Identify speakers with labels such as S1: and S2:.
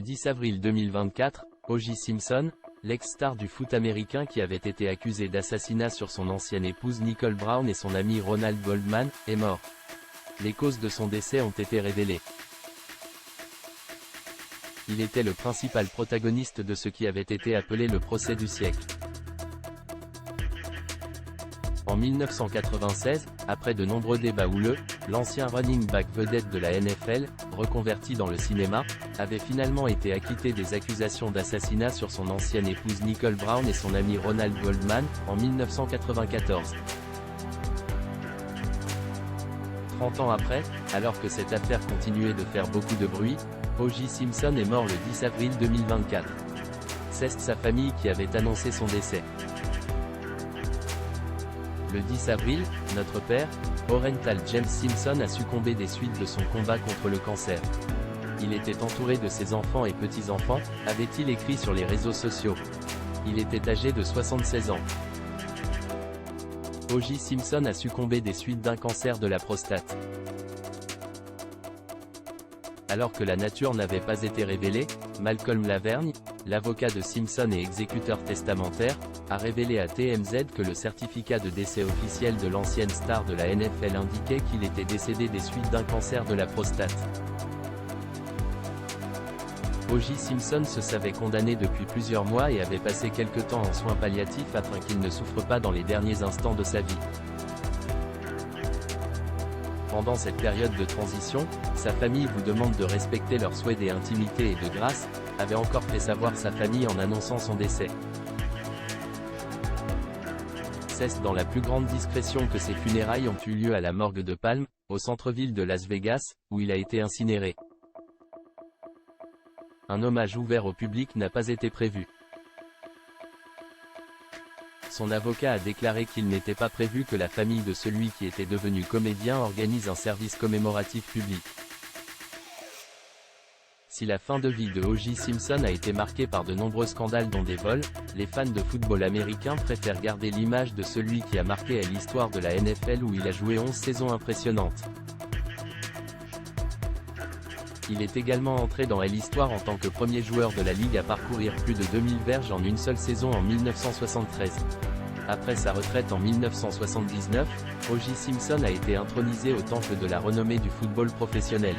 S1: Le 10 avril 2024, O.J. Simpson, l'ex-star du foot américain qui avait été accusé d'assassinat sur son ancienne épouse Nicole Brown et son ami Ronald Goldman, est mort. Les causes de son décès ont été révélées. Il était le principal protagoniste de ce qui avait été appelé le procès du siècle. En 1996, après de nombreux débats houleux, l'ancien running back vedette de la NFL, reconverti dans le cinéma, avait finalement été acquitté des accusations d'assassinat sur son ancienne épouse Nicole Brown et son ami Ronald Goldman, en 1994. 30 ans après, alors que cette affaire continuait de faire beaucoup de bruit, O.J. Simpson est mort le 10 avril 2024. C'est sa famille qui avait annoncé son décès. Le 10 avril, notre père, Orenthal James Simpson a succombé des suites de son combat contre le cancer. Il était entouré de ses enfants et petits-enfants, avait-il écrit sur les réseaux sociaux. Il était âgé de 76 ans. O.J. Simpson a succombé des suites d'un cancer de la prostate. Alors que la nature n'avait pas été révélée, Malcolm Lavergne, l'avocat de Simpson et exécuteur testamentaire, a révélé à TMZ que le certificat de décès officiel de l'ancienne star de la NFL indiquait qu'il était décédé des suites d'un cancer de la prostate. O.J. Simpson se savait condamné depuis plusieurs mois et avait passé quelque temps en soins palliatifs afin qu'il ne souffre pas dans les derniers instants de sa vie. Pendant cette période de transition, sa famille vous demande de respecter leurs souhaits d'intimité et de grâce, avait encore fait savoir sa famille en annonçant son décès. C'est dans la plus grande discrétion que ses funérailles ont eu lieu à la morgue de Palm, au centre-ville de Las Vegas, où il a été incinéré. Un hommage ouvert au public n'a pas été prévu. Son avocat a déclaré qu'il n'était pas prévu que la famille de celui qui était devenu comédien organise un service commémoratif public. Si la fin de vie de O.J. Simpson a été marquée par de nombreux scandales dont des vols, les fans de football américain préfèrent garder l'image de celui qui a marqué à l'histoire de la NFL où il a joué 11 saisons impressionnantes. Il est également entré dans l'histoire en tant que premier joueur de la ligue à parcourir plus de 2000 verges en une seule saison en 1973. Après sa retraite en 1979, O.J. Simpson a été intronisé au temple de la renommée du football professionnel.